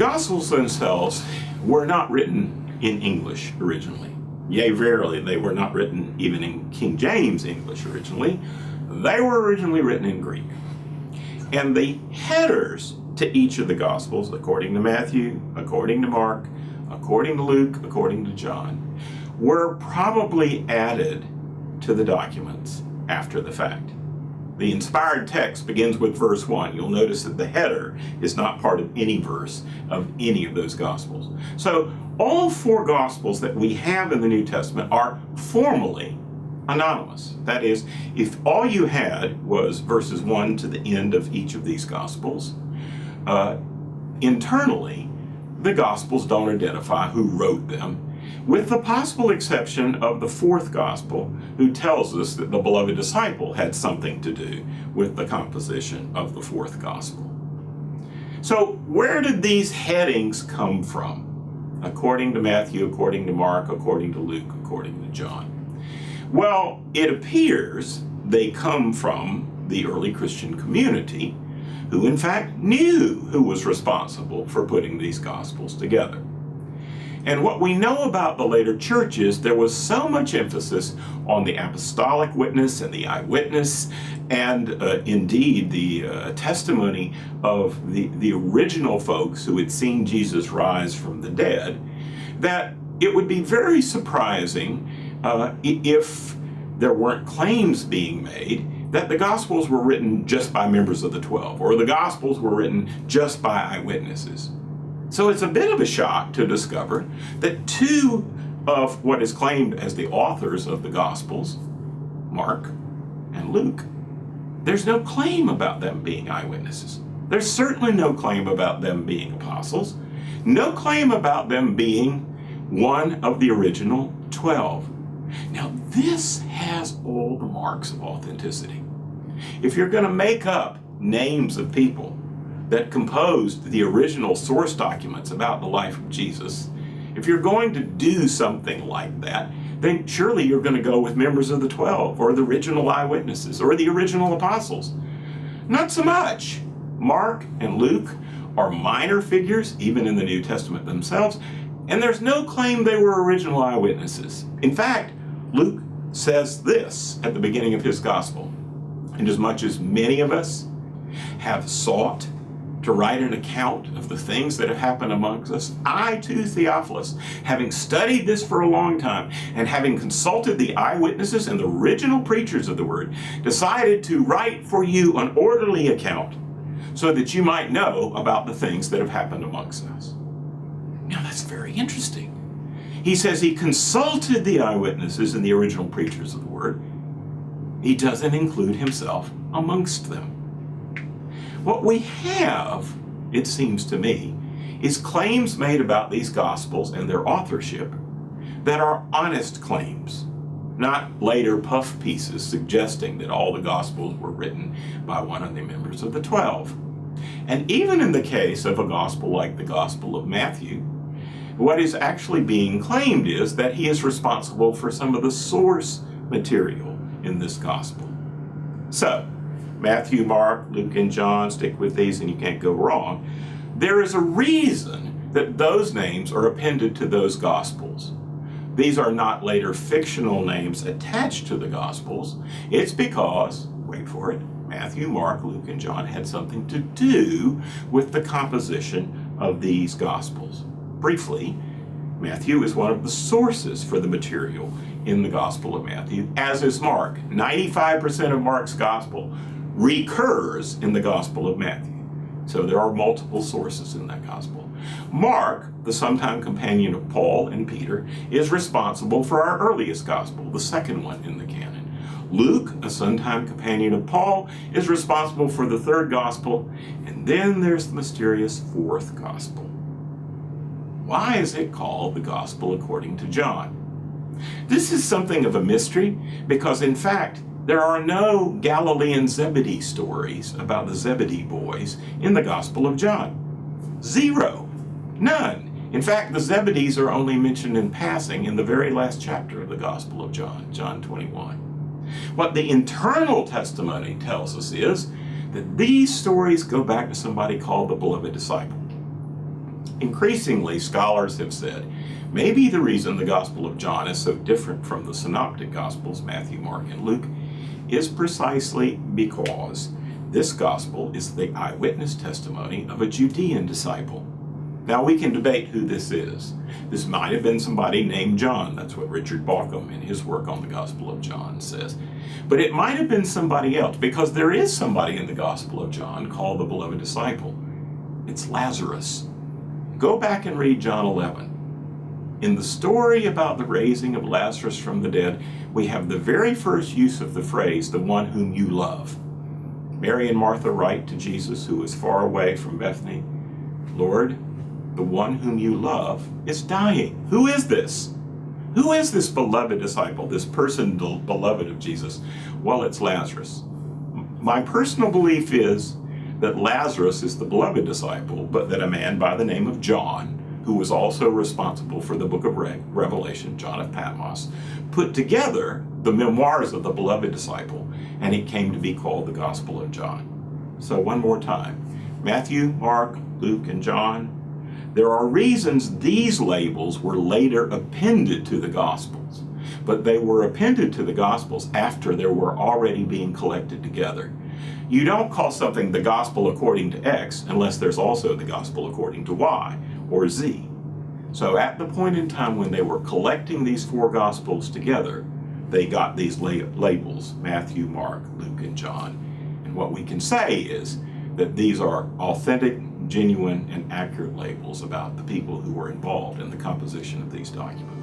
Gospels themselves were not written in English originally. Yea, verily, they were not written even in King James English originally. They were originally written in Greek. And the headers to each of the Gospels, according to Matthew, according to Mark, according to Luke, according to John, were probably added to the documents after the fact. The inspired text begins with verse 1. You'll notice that the header is not part of any verse of any of those Gospels. So all four Gospels that we have in the New Testament are formally anonymous. That is, if all you had was verses 1 to the end of each of these Gospels, internally, the Gospels don't identify who wrote them, with the possible exception of the fourth Gospel, who tells us that the beloved disciple had something to do with the composition of the fourth Gospel. So where did these headings come from? According to Matthew, according to Mark, according to Luke, according to John. Well, it appears they come from the early Christian community, who in fact knew who was responsible for putting these Gospels together. And what we know about the later churches, there was so much emphasis on the apostolic witness and the eyewitness, and indeed the testimony of the original folks who had seen Jesus rise from the dead, that it would be very surprising if there weren't claims being made that the Gospels were written just by members of the 12, or the Gospels were written just by eyewitnesses. So it's a bit of a shock to discover that two of what is claimed as the authors of the Gospels, Mark and Luke, there's no claim about them being eyewitnesses. There's certainly no claim about them being apostles. No claim about them being one of the original 12. Now, this has all the marks of authenticity. If you're going to make up names of people that composed the original source documents about the life of Jesus, if you're going to do something like that, then surely you're going to go with members of the 12, or the original eyewitnesses, or the original apostles. Not so much. Mark and Luke are minor figures, even in the New Testament themselves, and there's no claim they were original eyewitnesses. In fact, Luke says this at the beginning of his gospel: "Inasmuch as many of us have sought to write an account of the things that have happened amongst us, I too, Theophilus, having studied this for a long time, and having consulted the eyewitnesses and the original preachers of the word, decided to write for you an orderly account, so that you might know about the things that have happened amongst us." Now that's very interesting. He says he consulted the eyewitnesses and the original preachers of the word. He doesn't include himself amongst them. What we have, it seems to me, is claims made about these Gospels and their authorship that are honest claims, not later puff pieces suggesting that all the Gospels were written by one of the members of the 12. And even in the case of a Gospel like the Gospel of Matthew, what is actually being claimed is that he is responsible for some of the source material in this Gospel. So, Matthew, Mark, Luke, and John, stick with these and you can't go wrong. There is a reason that those names are appended to those Gospels. These are not later fictional names attached to the Gospels. It's because, wait for it, Matthew, Mark, Luke, and John had something to do with the composition of these Gospels. Briefly, Matthew is one of the sources for the material in the Gospel of Matthew, as is Mark. 95% of Mark's Gospel recurs in the Gospel of Matthew. So there are multiple sources in that Gospel. Mark, the sometime companion of Paul and Peter, is responsible for our earliest Gospel, the second one in the canon. Luke, a sometime companion of Paul, is responsible for the third Gospel, and then there's the mysterious fourth Gospel. Why is it called the Gospel according to John? This is something of a mystery, because in fact, there are no Galilean Zebedee stories about the Zebedee boys in the Gospel of John. Zero. None. In fact, the Zebedees are only mentioned in passing in the very last chapter of the Gospel of John, John 21. What the internal testimony tells us is that these stories go back to somebody called the beloved disciple. Increasingly, scholars have said maybe the reason the Gospel of John is so different from the Synoptic Gospels, Matthew, Mark, and Luke, is precisely because this Gospel is the eyewitness testimony of a Judean disciple. Now, we can debate who this is. This might have been somebody named John. That's what Richard Bauckham in his work on the Gospel of John says. But it might have been somebody else, because there is somebody in the Gospel of John called the beloved disciple. It's Lazarus. Go back and read John 11. In the story about the raising of Lazarus from the dead, we have the very first use of the phrase, the one whom you love. Mary and Martha write to Jesus, who is far away from Bethany, Lord, the one whom you love is dying. Who is this? Who is this beloved disciple, this person beloved of Jesus? Well, it's Lazarus. My personal belief is that Lazarus is the beloved disciple, but that a man by the name of John, who was also responsible for the book of Revelation, John of Patmos, put together the memoirs of the beloved disciple, and it came to be called the Gospel of John. So one more time, Matthew, Mark, Luke, and John. There are reasons these labels were later appended to the Gospels, but they were appended to the Gospels after they were already being collected together. You don't call something the Gospel according to X unless there's also the Gospel according to Y or Z. So at the point in time when they were collecting these four Gospels together, they got these labels, Matthew, Mark, Luke, and John. And what we can say is that these are authentic, genuine, and accurate labels about the people who were involved in the composition of these documents.